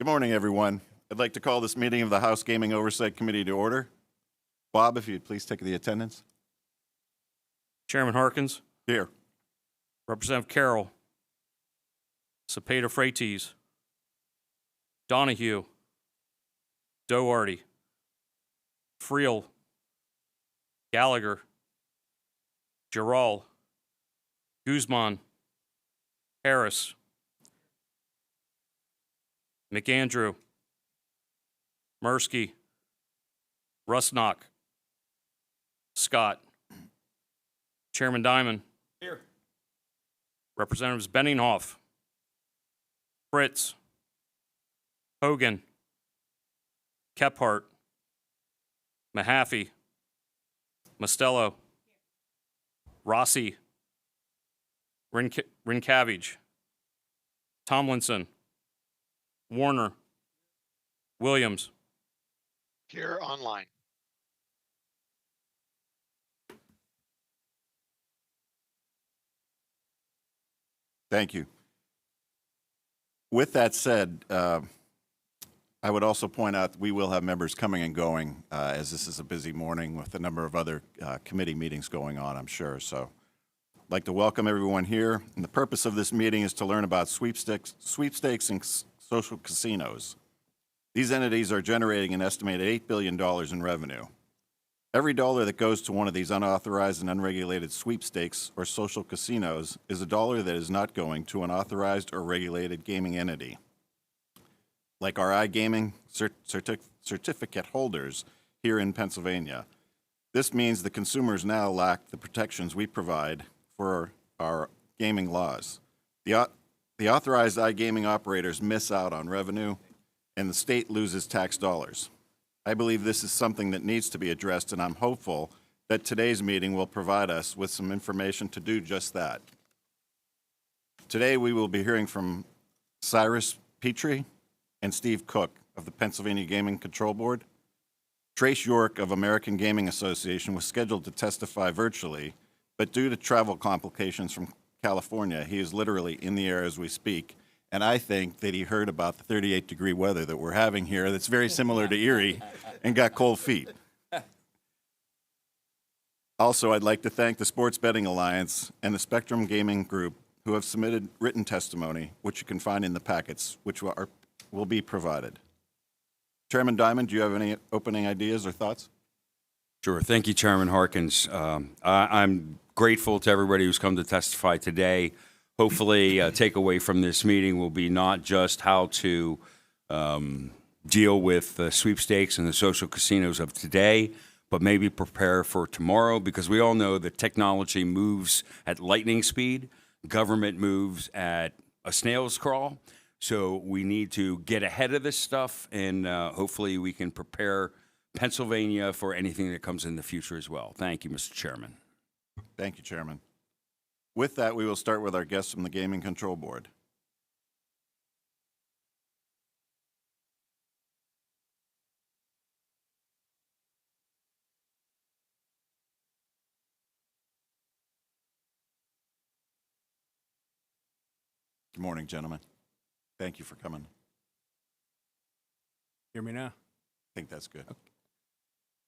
Good morning, everyone. I'd like to call this meeting of the House Gaming Oversight Committee to order. Bob, if you'd please take the attendance. Chairman Harkins, Here. Representative Carroll, Cepeda Freites, Donahue, Doherty, Friel, Gallagher, Giral, Guzman, Harris, McAndrew, Mursky, Rusnock, Scott. Chairman Diamond. Here. Representatives Benninghoff, Fritz, Hogan, Kephart, Mahaffey, Mostello, Rossi, Rinkavage, Tomlinson, Warner, Williams. Here online. Thank you. With that said, I would also point out that we will have members coming and going as this is a busy morning with a number of other committee meetings going on, I'm sure. So I'd like to welcome everyone here. And the purpose of this meeting is to learn about sweepstakes and social casinos. These entities are generating an estimated $8 billion in revenue. Every dollar that goes to one of these unauthorized and unregulated sweepstakes or social casinos is a dollar that is not going to an authorized or regulated gaming entity. Like our iGaming certificate holders here in Pennsylvania. This means the consumers now lack the protections we provide for our gaming laws. The authorized iGaming operators miss out on revenue, and the state loses tax dollars. I believe this is something that needs to be addressed, and I'm hopeful that today's meeting will provide us with some information to do just that. Today, we will be hearing from Cyrus Petrie and Steve Cook of the Pennsylvania Gaming Control Board. Trace York of American Gaming Association was scheduled to testify virtually, but due to travel complications from California, he is literally in the air as we speak. And I think that he heard about the 38-degree weather that we're having here that's very similar to Erie and got cold feet. Also, I'd like to thank the Sports Betting Alliance and the Spectrum Gaming Group who have submitted written testimony, which you can find in the packets, which will be provided. Chairman Diamond, do you have any opening ideas or thoughts? Sure. Thank you, Chairman Harkins. I'm grateful to everybody who's come to testify today. Hopefully, takeaway from this meeting will be not just how to deal with the sweepstakes and the social casinos of today, but maybe prepare for tomorrow, because we all know that technology moves at lightning speed. Government moves at a snail's crawl. So we need to get ahead of this stuff, and hopefully we can prepare Pennsylvania for anything that comes in the future as well. Thank you, Mr. Chairman. Thank you, Chairman. With that, we will start with our guests from the Gaming Control Board. Good morning, gentlemen. Thank you for coming. Hear me now? I think that's good.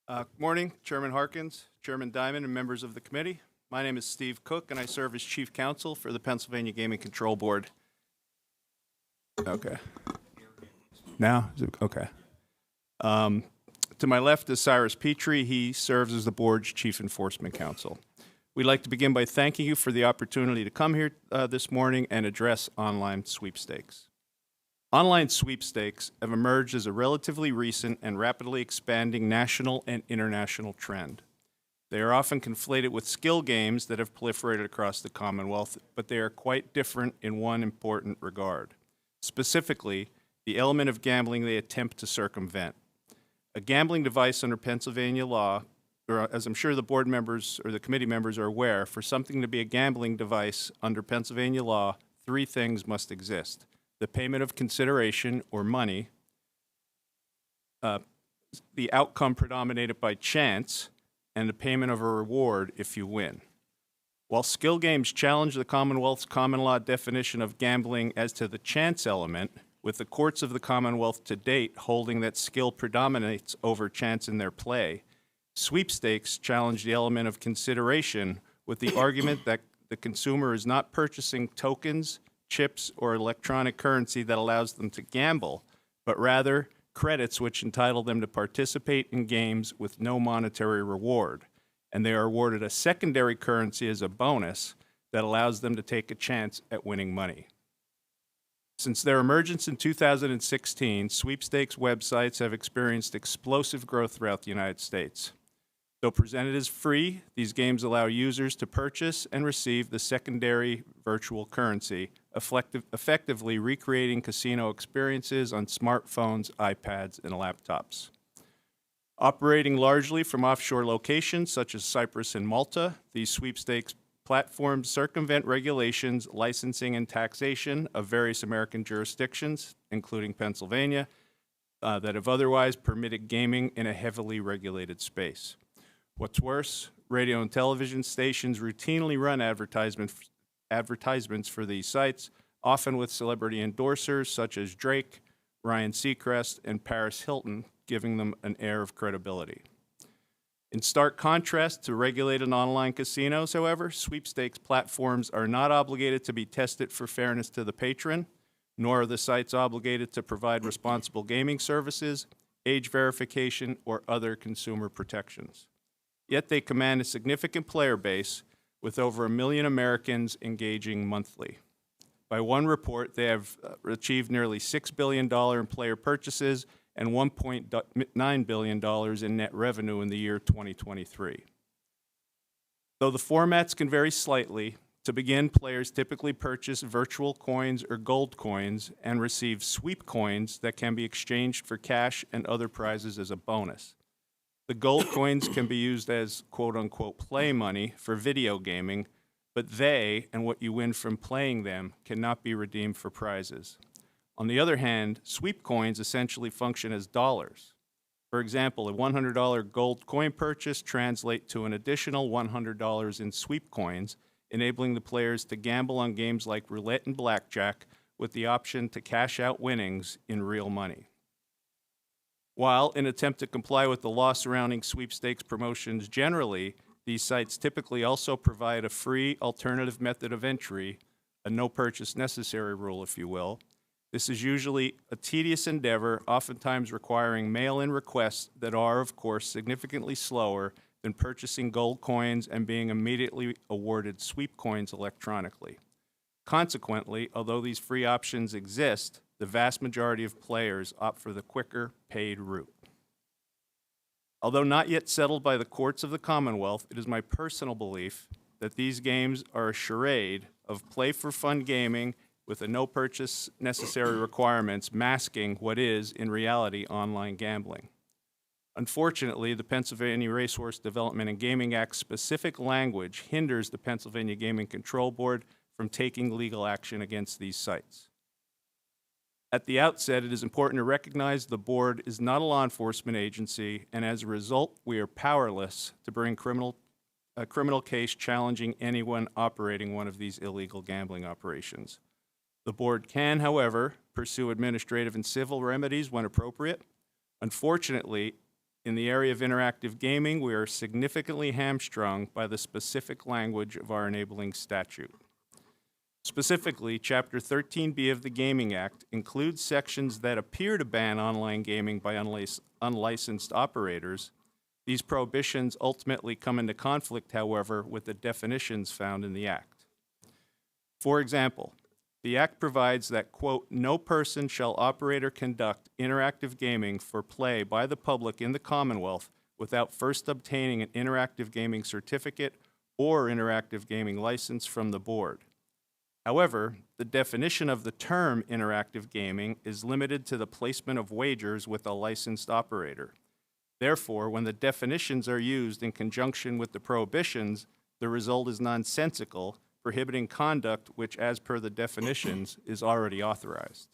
Good morning, Chairman Harkins, Chairman Diamond, and members of the committee. My name is Steve Cook, and I serve as Chief Counsel for the Pennsylvania Gaming Control Board. Okay. Now? Is it okay? To my left is Cyrus Petrie. He serves as the board's Chief Enforcement Counsel. We'd like to begin by thanking you for the opportunity to come here this morning and address online sweepstakes. Online sweepstakes have emerged as a relatively recent and rapidly expanding national and international trend. They are often conflated with skill games that have proliferated across the Commonwealth, but they are quite different in one important regard. Specifically, the element of gambling they attempt to circumvent. A gambling device under Pennsylvania law, or as I'm sure the board members or the committee members are aware, for something to be a gambling device under Pennsylvania law, three things must exist: the payment of consideration or money, the outcome predominated by chance, and the payment of a reward if you win. While skill games challenge the Commonwealth's common law definition of gambling as to the chance element, with the courts of the Commonwealth to date holding that skill predominates over chance in their play, Sweepstakes challenge the element of consideration with the argument that the consumer is not purchasing tokens, chips, or electronic currency that allows them to gamble, but rather credits which entitle them to participate in games with no monetary reward, and they are awarded a secondary currency as a bonus that allows them to take a chance at winning money. Since their emergence in 2016, sweepstakes websites have experienced explosive growth throughout the United States. Though presented as free, these games allow users to purchase and receive the secondary virtual currency, effectively recreating casino experiences on smartphones, iPads, and laptops. Operating largely from offshore locations such as Cyprus and Malta, these sweepstakes platforms circumvent regulations, licensing, and taxation of various American jurisdictions, including Pennsylvania, that have otherwise permitted gaming in a heavily regulated space. What's worse, radio and television stations routinely run advertisements for these sites, often with celebrity endorsers such as Drake, Ryan Seacrest, and Paris Hilton, giving them an air of credibility. In stark contrast to regulated online casinos, however, sweepstakes platforms are not obligated to be tested for fairness to the patron, nor are the sites obligated to provide responsible gaming services, age verification, or other consumer protections. Yet they command a significant player base with over 1 million Americans engaging monthly. By one report, they have achieved nearly $6 billion in player purchases and $1.9 billion in net revenue in the year 2023. Though the formats can vary slightly, to begin, players typically purchase virtual coins or gold coins and receive sweep coins that can be exchanged for cash and other prizes as a bonus. The gold coins can be used as quote-unquote play money for video gaming, but they, and what you win from playing them, cannot be redeemed for prizes. On the other hand, sweep coins essentially function as dollars. For example, a $100 gold coin purchase translates to an additional $100 in sweep coins, enabling the players to gamble on games like roulette and blackjack with the option to cash out winnings in real money. While, in an attempt to comply with the law surrounding sweepstakes promotions generally, these sites typically also provide a free alternative method of entry, a no purchase necessary rule, if you will. This is usually a tedious endeavor, oftentimes requiring mail-in requests that are, of course, significantly slower than purchasing gold coins and being immediately awarded sweep coins electronically. Consequently, although these free options exist, the vast majority of players opt for the quicker, paid route. Although not yet settled by the courts of the Commonwealth, it is my personal belief that these games are a charade of play-for-fun gaming with a no-purchase necessary requirements masking what is, in reality, online gambling. Unfortunately, the Pennsylvania Racehorse Development and Gaming Act's specific language hinders the Pennsylvania Gaming Control Board from taking legal action against these sites. At the outset, it is important to recognize the board is not a law enforcement agency, and as a result, we are powerless to bring a criminal case challenging anyone operating one of these illegal gambling operations. The board can, however, pursue administrative and civil remedies when appropriate. Unfortunately, in the area of interactive gaming, we are significantly hamstrung by the specific language of our enabling statute. Specifically, Chapter 13B of the Gaming Act includes sections that appear to ban online gaming by unlicensed operators. These prohibitions ultimately come into conflict, however, with the definitions found in the Act. For example, the Act provides that, quote, no person shall operate or conduct interactive gaming for play by the public in the Commonwealth without first obtaining an interactive gaming certificate or interactive gaming license from the board. However, the definition of the term interactive gaming is limited to the placement of wagers with a licensed operator. Therefore, when the definitions are used in conjunction with the prohibitions, the result is nonsensical, prohibiting conduct which, as per the definitions, is already authorized.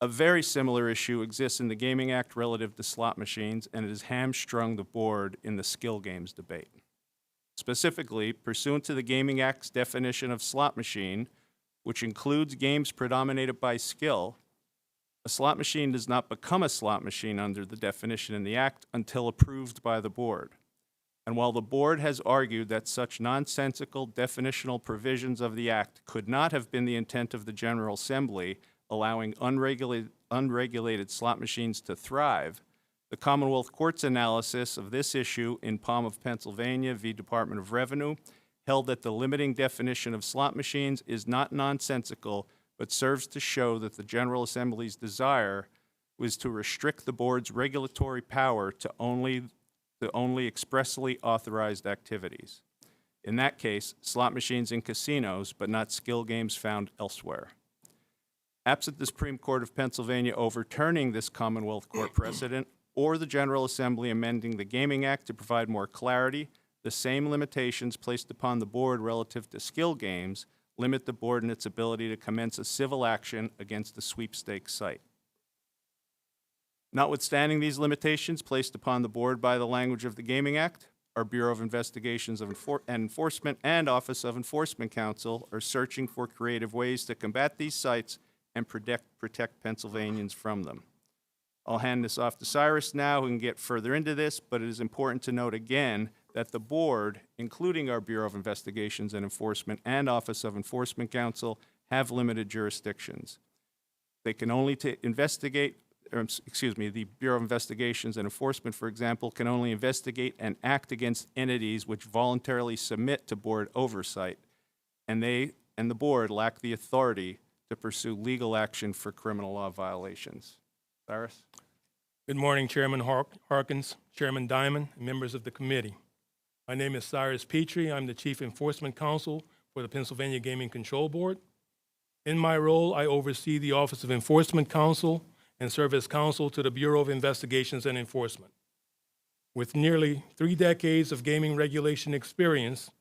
A very similar issue exists in the Gaming Act relative to slot machines, and it has hamstrung the board in the skill games debate. Specifically, pursuant to the Gaming Act's definition of slot machine, which includes games predominated by skill, A slot machine does not become a slot machine under the definition in the Act until approved by the board. And while the board has argued that such nonsensical definitional provisions of the Act could not have been the intent of the General Assembly, allowing unregulated slot machines to thrive, the Commonwealth Court's analysis of this issue in Palm of Pennsylvania v. Department of Revenue held that the limiting definition of slot machines is not nonsensical, but serves to show that the General Assembly's desire was to restrict the board's regulatory power to only expressly authorized activities. In that case, slot machines in casinos, but not skill games found elsewhere. Absent the Supreme Court of Pennsylvania overturning this Commonwealth Court precedent, or the General Assembly amending the Gaming Act to provide more clarity, the same limitations placed upon the board relative to skill games limit the board in its ability to commence a civil action against the Sweepstakes site. Notwithstanding these limitations placed upon the board by the language of the Gaming Act, our Bureau of Investigations and Enforcement and Office of Enforcement Counsel are searching for creative ways to combat these sites and protect Pennsylvanians from them. I'll hand this off to Cyrus now, who can get further into this, but it is important to note again that the board, including our Bureau of Investigations and Enforcement and Office of Enforcement Counsel, have limited jurisdictions. They can only investigate, the Bureau of Investigations and Enforcement, for example, can only investigate and act against entities which voluntarily submit to board oversight, and the board lack the authority to pursue legal action for criminal law violations. Cyrus? Good morning, Chairman Harkins, Chairman Diamond, and members of the committee. My name is Cyrus Petrie. I'm the Chief Enforcement Counsel for the Pennsylvania Gaming Control Board. In my role, I oversee the Office of Enforcement Counsel and serve as counsel to the Bureau of Investigations and Enforcement. With nearly 3 decades of gaming regulation experience,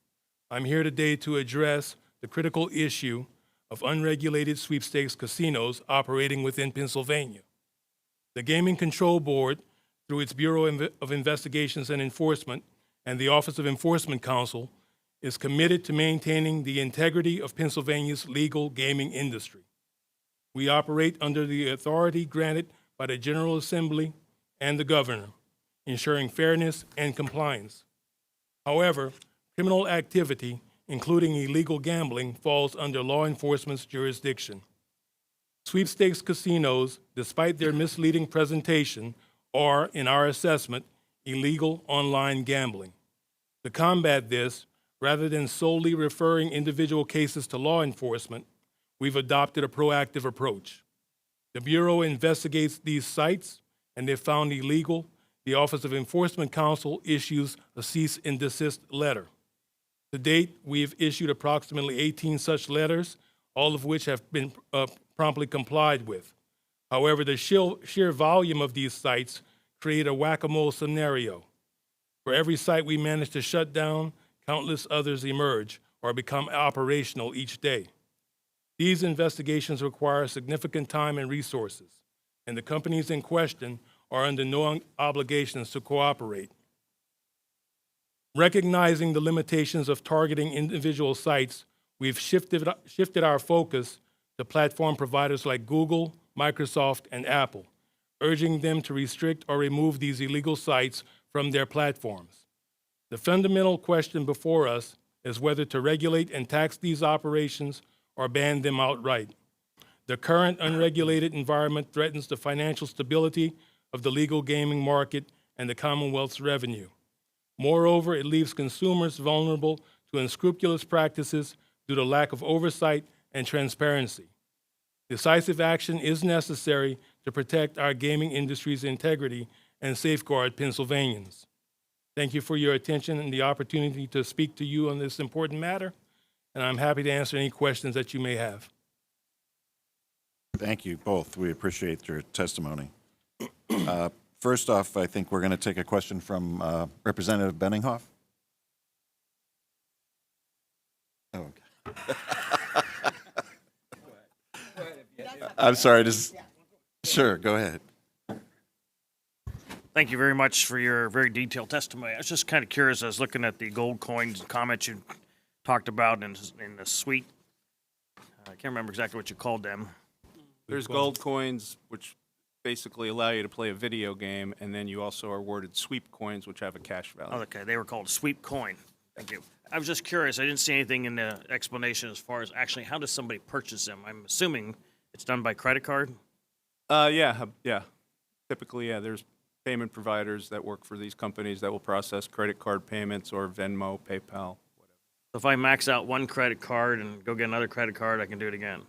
I'm here today to address the critical issue of unregulated sweepstakes casinos operating within Pennsylvania. The Gaming Control Board, through its Bureau of Investigations and Enforcement and the Office of Enforcement Counsel, is committed to maintaining the integrity of Pennsylvania's legal gaming industry. We operate under the authority granted by the General Assembly and the Governor, ensuring fairness and compliance. However, criminal activity, including illegal gambling, falls under law enforcement's jurisdiction. Sweepstakes casinos, despite their misleading presentation, are, in our assessment, illegal online gambling. To combat this, rather than solely referring individual cases to law enforcement, we've adopted a proactive approach. The Bureau investigates these sites, and if found illegal, the Office of Enforcement Counsel issues a cease and desist letter. To date, we have issued approximately 18 such letters, all of which have been promptly complied with. However, the sheer volume of these sites create a whack-a-mole scenario. For every site we manage to shut down, countless others emerge or become operational each day. These investigations require significant time and resources, and the companies in question are under no obligations to cooperate. Recognizing the limitations of targeting individual sites, we've shifted our focus to platform providers like Google, Microsoft, and Apple, urging them to restrict or remove these illegal sites from their platforms. The fundamental question before us is whether to regulate and tax these operations or ban them outright. The current unregulated environment threatens the financial stability of the legal gaming market and the Commonwealth's revenue. Moreover, it leaves consumers vulnerable to unscrupulous practices due to lack of oversight and transparency. Decisive action is necessary to protect our gaming industry's integrity and safeguard Pennsylvanians. Thank you for your attention and the opportunity to speak to you on this important matter, and I'm happy to answer any questions that you may have. Thank you both. We appreciate your testimony. First off, I think we're going to take a question from Representative Benninghoff. Oh, okay. I'm sorry. Sure, go ahead. Thank you very much for your very detailed testimony. I was just kind of curious. I was looking at the gold coins comments you talked about in the suite. I can't remember exactly what you called them. There's gold coins, which basically allow you to play a video game, and then you also are awarded sweep coins, which have a cash value. Oh, okay, they were called a sweep coin. Thank you. I was just curious. I didn't see anything in the explanation as far as actually how does somebody purchase them. I'm assuming it's done by credit card. Yeah. Typically, yeah, there's payment providers that work for these companies that will process credit card payments or Venmo, PayPal. So if I max out one credit card and go get another credit card, I can do it again.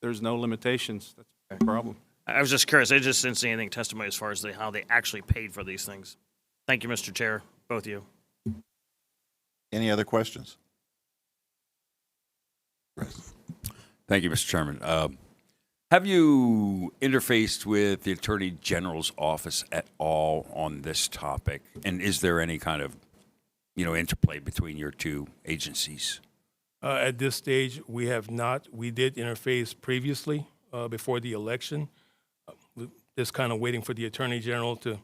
There's no limitations. That's the problem. I was just curious. I just didn't see anything testimony as far as how they actually paid for these things. Thank you, Mr. Chair, both of you. Any other questions? Thank you, Mr. Chairman. Have you interfaced with the Attorney General's office at all on this topic? And is there any kind of, interplay between your two agencies? At this stage, we have not. We did interface previously before the election, just kind of waiting for the Attorney General to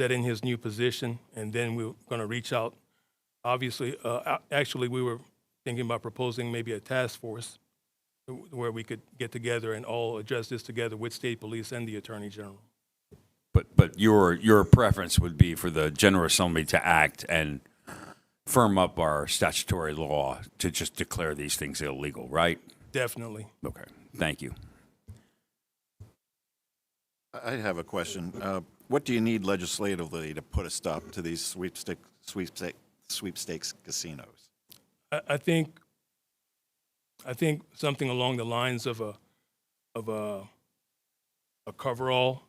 set in his new position, and then we were going to reach out. Obviously, actually, we were thinking about proposing maybe a task force where we could get together and all address this together with state police and the Attorney General. But your preference would be for the General Assembly to act and firm up our statutory law to just declare these things illegal, right? Definitely. Okay, thank you. I have a question. What do you need legislatively to put a stop to these sweepstakes casinos? I think something along the lines of a coverall,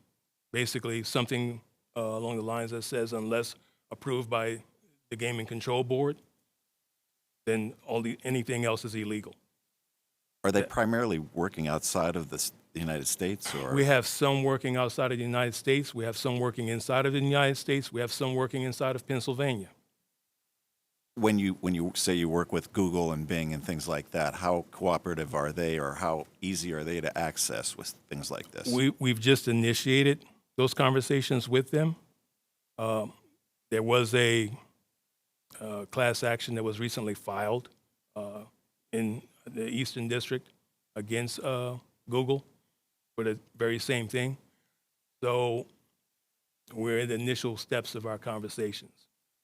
basically something along the lines that says unless approved by the Gaming Control Board, then anything else is illegal. Are they primarily working outside of the United States, or We have some working outside of the United States. We have some working inside of the United States. We have some working inside of Pennsylvania. when you say you work with Google and Bing and things like that, how cooperative are they, or how easy are they to access with things like this? We've just initiated those conversations with them. There was a class action that was recently filed in the Eastern District against Google for the very same thing. So we're in the initial steps of our conversations.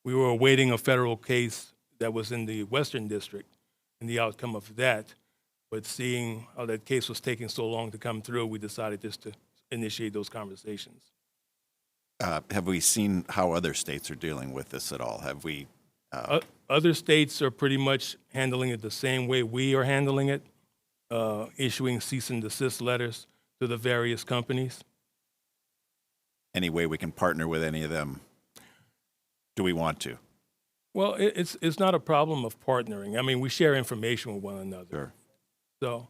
We were awaiting a federal case that was in the Western District and the outcome of that. But seeing how that case was taking so long to come through, we decided just to initiate those conversations. Have we seen how other states are dealing with this at all? Have we? Other states are pretty much handling it the same way we are handling it, issuing cease and desist letters to the various companies. Any way we can partner with any of them? Do we want to? Well, it's not a problem of partnering. I mean, we share information with one another. Sure.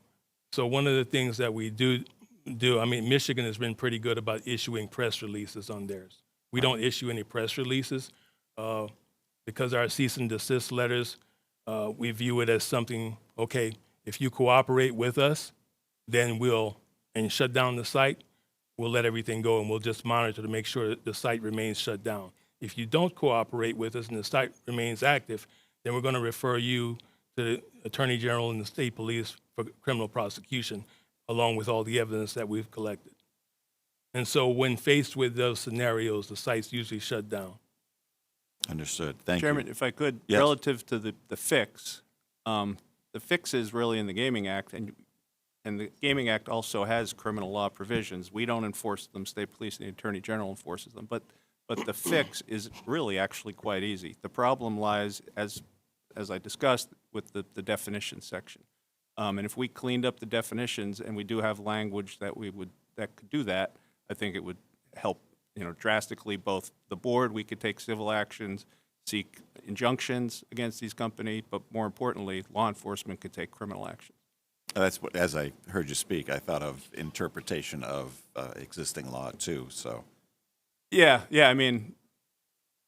So one of the things that we do, I mean, Michigan has been pretty good about issuing press releases on theirs. We don't issue any press releases because our cease and desist letters, we view it as something, okay, if you cooperate with us, then and shut down the site, we'll let everything go and we'll just monitor to make sure that the site remains shut down. If you don't cooperate with us and the site remains active, then we're going to refer you to the Attorney General and the state police for criminal prosecution, along with all the evidence that we've collected. And so when faced with those scenarios, the site's usually shut down. Understood. Thank Chairman, you. if I could, Yes. relative to the fix, the fix is really in the Gaming Act, and the Gaming Act also has criminal law provisions. We don't enforce them, state police and the Attorney General enforces them. But the fix is really actually quite easy. The problem lies, as I discussed, with the definition section. And if we cleaned up the definitions, and we do have language that could do that, I think it would help, drastically both the board. We could take civil actions, seek injunctions against these companies, but more importantly, law enforcement could take criminal action. That's what, as I heard you speak, I thought of interpretation of existing law too. So, Yeah. I mean,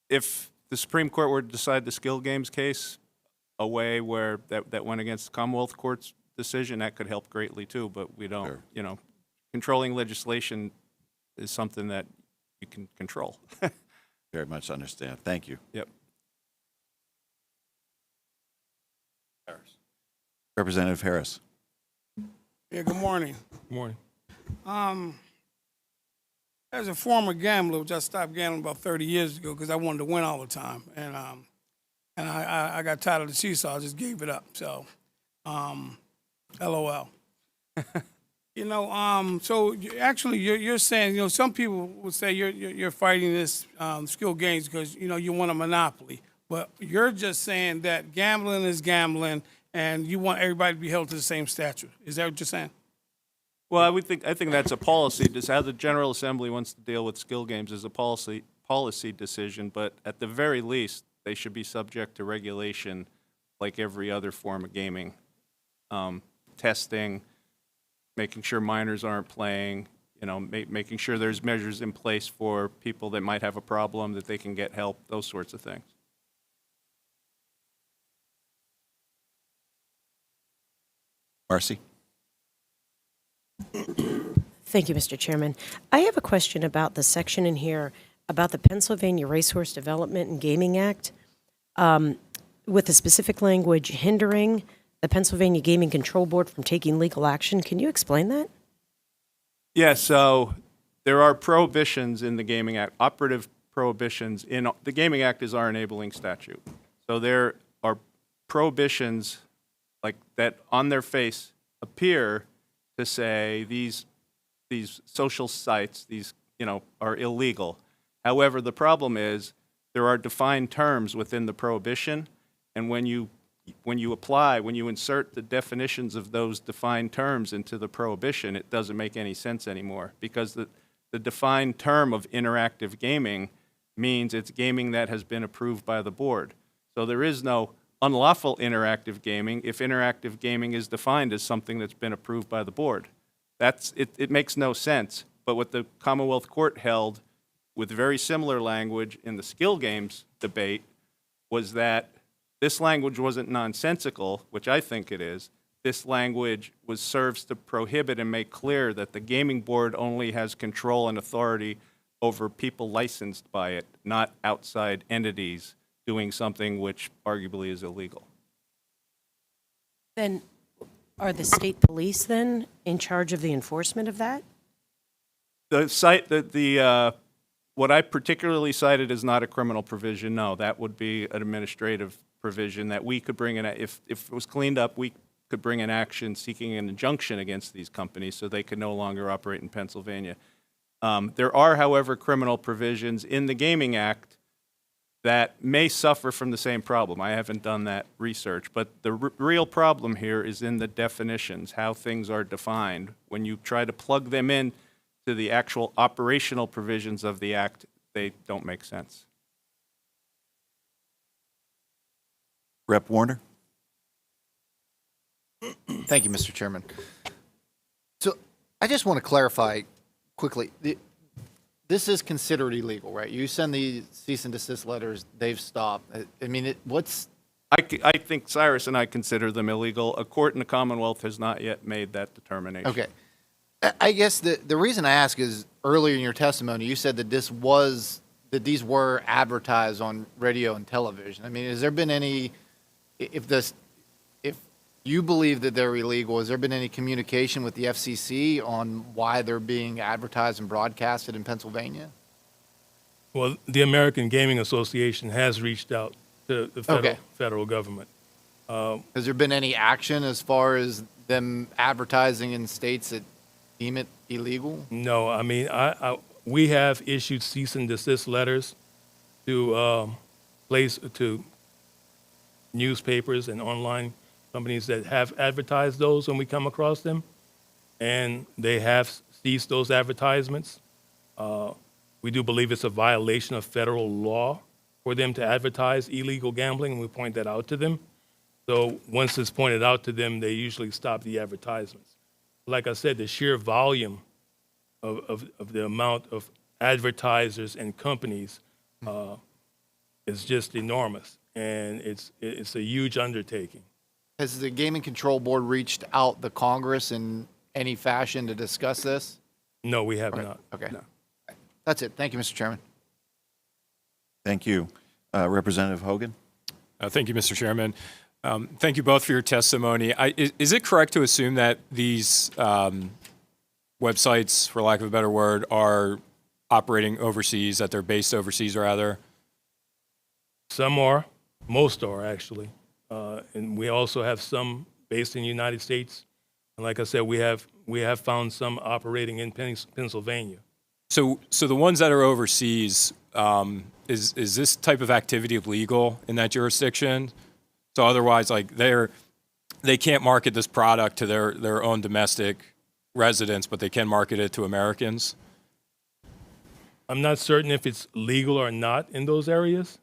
if the Supreme Court were to decide the skill games case a way where that went against the Commonwealth Court's decision, that could help greatly too. But we don't. Sure. Controlling legislation is something that you can control. very much understand. Thank you. Yep. Representative Harris. Yeah, good morning. Good morning. As a former gambler, which I stopped gambling about 30 years ago because I wanted to win all the time, and I got tired of the seesaw. I just gave it up. So, LOL. Actually, you're saying, some people would say you're fighting this skill games because you want a monopoly, but you're just saying that gambling is gambling, and you want everybody to be held to the same statute. Is that what you're saying? Well, I think that's a policy. Just how the General Assembly wants to deal with skill games is a policy decision, but at the very least, they should be subject to regulation like every other form of gaming. Testing, making sure minors aren't playing, making sure there's measures in place for people that might have a problem, that they can get help, those sorts of things. Marcy? Thank you, Mr. Chairman. I have a question about the section in here about the Pennsylvania Racehorse Development and Gaming Act, with the specific language hindering the Pennsylvania Gaming Control Board from taking legal action. Can you explain that? Yeah, so there are prohibitions in the Gaming Act, operative prohibitions. The Gaming Act is our enabling statute. So there are prohibitions like that on their face appear to say these social sites, are illegal. However, the problem is there are defined terms within the prohibition, and when you insert the definitions of those defined terms into the prohibition, it doesn't make any sense anymore, because the defined term of interactive gaming means it's gaming that has been approved by the board. So there is no unlawful interactive gaming if interactive gaming is defined as something that's been approved by the board. It makes no sense. But what the Commonwealth Court held with very similar language in the skill games debate was that this language wasn't nonsensical, which I think it is. This language serves to prohibit and make clear that the gaming board only has control and authority over people licensed by it, not outside entities doing something which arguably is illegal. Then are the state police then in charge of the enforcement of that? What I particularly cited is not a criminal provision. No, that would be an administrative provision that we could bring in. If it was cleaned up, we could bring an action seeking an injunction against these companies so they could no longer operate in Pennsylvania. There are, however, criminal provisions in the Gaming Act that may suffer from the same problem. I haven't done that research, but the real problem here is in the definitions, how things are defined. When you try to plug them in to the actual operational provisions of the Act, they don't make sense. Rep. Warner? Thank you, Mr. Chairman. So I just want to clarify quickly. This is considered illegal, right? You send the cease and desist letters, they've stopped. I mean, I think Cyrus and I consider them illegal. A court in the Commonwealth has not yet made that determination. Okay. I guess the reason I ask is earlier in your testimony, you said that these were advertised on radio and television. I mean, has there been any, if you believe that they're illegal, has there been any communication with the FCC on why they're being advertised and broadcasted in Pennsylvania? Well, the American Gaming Association has reached out to the federal government. Has there been any action as far as them advertising in states that deem it illegal? No, I mean, we have issued cease and desist letters to newspapers and online companies that have advertised those when we come across them, and they have ceased those advertisements. We do believe it's a violation of federal law for them to advertise illegal gambling, and we point that out to them. So once it's pointed out to them, they usually stop the advertisements. Like I said, the sheer volume of the amount of advertisers and companies is just enormous, and it's a huge undertaking. Has the Gaming Control Board reached out the Congress in any fashion to discuss this? No, we have not. Okay. No. That's it. Thank you, Mr. Chairman. Thank you. Representative Hogan? Thank you, Mr. Chairman. Thank you both for your testimony. Is it correct to assume that these websites, for lack of a better word, are operating overseas, that they're based overseas rather? Some are, most are actually. And we also have some based in the United States. And like I said, we have found some operating in Pennsylvania. So the ones that are overseas, is this type of activity legal in that jurisdiction? So otherwise, like they can't market this product to their own domestic residents, but they can market it to Americans? I'm not certain if it's legal or not in those areas,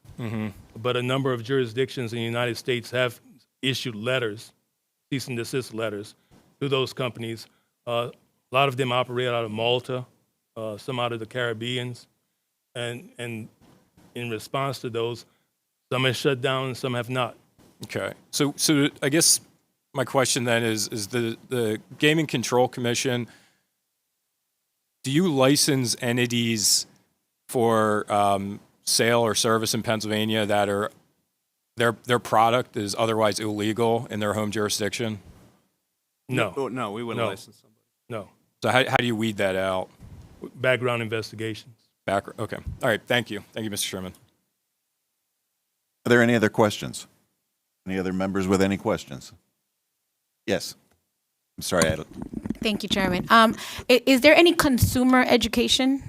but a number of jurisdictions in the United States have issued letters, cease and desist letters, to those companies. A lot of them operate out of Malta, some out of the Caribbeans, and in response to those, some have shut down and some have not. Okay. So I guess my question then is the Gaming Control Commission, do you license entities for sale or service in Pennsylvania that are their product is otherwise illegal in their home jurisdiction? No, No, we wouldn't No. license somebody. no. So how do you weed that out? Background investigations. Okay. All right. Thank you. Thank you, Mr. Chairman. Are there any other questions? Any other members with any questions? Yes. I'm sorry. Thank you, Chairman. Is there any consumer education?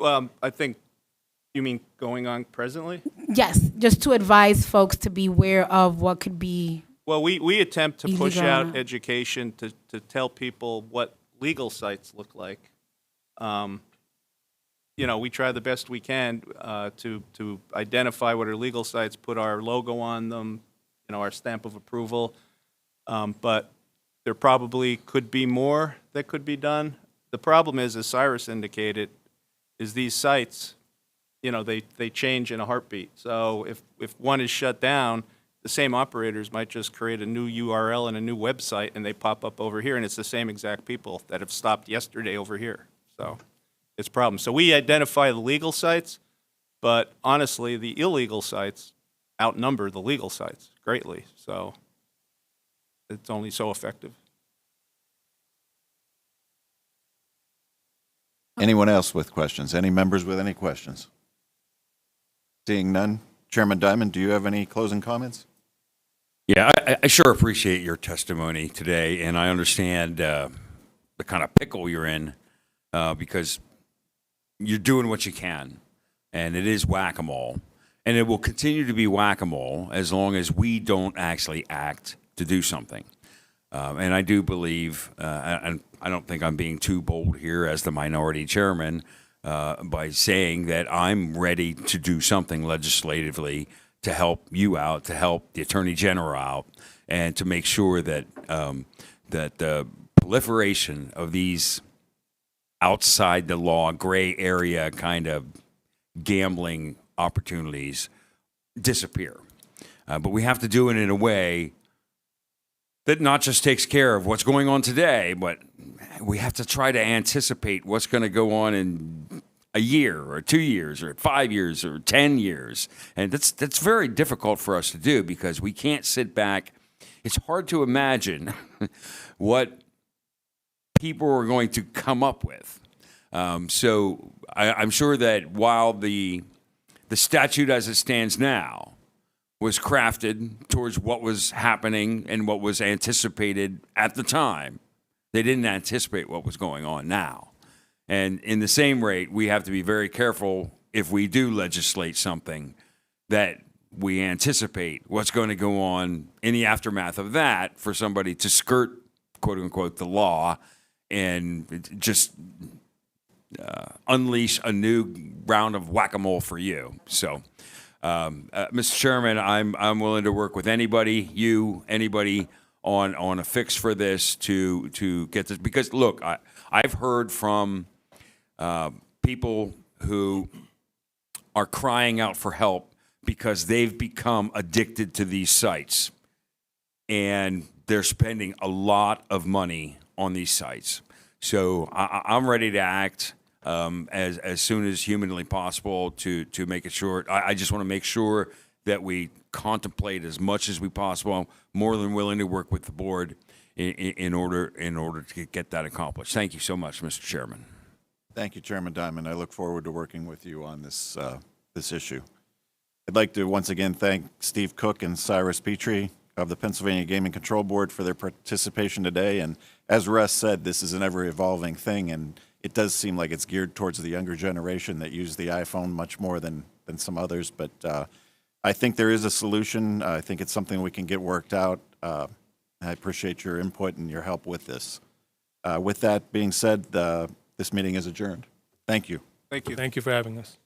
I think, you mean going on presently? Yes, just to advise folks to be aware of what could be. Well, we attempt to push Illegal. out education to tell people what legal sites look like. We try the best we can to identify what are legal sites, put our logo on them, our stamp of approval. But there probably could be more that could be done. The problem is, as Cyrus indicated, is these sites, they change in a heartbeat. So if one is shut down, the same operators might just create a new URL and a new website, and they pop up over here, and it's the same exact people that have stopped yesterday over here. So it's a problem. So we identify the legal sites, but honestly, the illegal sites outnumber the legal sites greatly. So it's only so effective. Anyone else with questions? Any members with any questions? Seeing none. Chairman Diamond, do you have any closing comments? Yeah, I sure appreciate your testimony today, and I understand the kind of pickle you're in because you're doing what you can, and it is whack-a-mole, and it will continue to be whack-a-mole as long as we don't actually act to do something. And I do believe, and I don't think I'm being too bold here as the minority chairman by saying that I'm ready to do something legislatively to help you out, to help the Attorney General out, and to make sure that that the proliferation of these outside the law, gray area kind of gambling opportunities disappear. But we have to do it in a way that not just takes care of what's going on today, but we have to try to anticipate what's going to go on in a year or 2 years or 5 years or 10 years. And that's very difficult for us to do because we can't sit back. It's hard to imagine what people are going to come up with. So I'm sure that while the statute as it stands now was crafted towards what was happening and what was anticipated at the time, they didn't anticipate what was going on now. And in the same rate, we have to be very careful if we do legislate something that we anticipate what's going to go on in the aftermath of that for somebody to skirt, quote unquote, the law and just unleash a new round of whack-a-mole for you. So, Mr. Chairman, I'm willing to work with anybody on a fix for this to get this, because look, I've heard from people who are crying out for help because they've become addicted to these sites and they're spending a lot of money on these sites. So I'm ready to act as soon as humanly possible to make it short. I just want to make sure that we contemplate as much as we possible. More than willing to work with the board in order to get that accomplished. Thank you so much, Mr. Chairman. Thank you, Chairman Diamond. I look forward to working with you on this issue. I'd like to once again thank Steve Cook and Cyrus Petrie of the Pennsylvania Gaming Control Board for their participation today. And as Russ said, this is an ever-evolving thing, and it does seem like it's geared towards the younger generation that use the iPhone much more than some others. But I think there is a solution. I think it's something we can get worked out. I appreciate your input and your help with this. With that being said, this meeting is adjourned. Thank you. Thank you. Thank you for having us.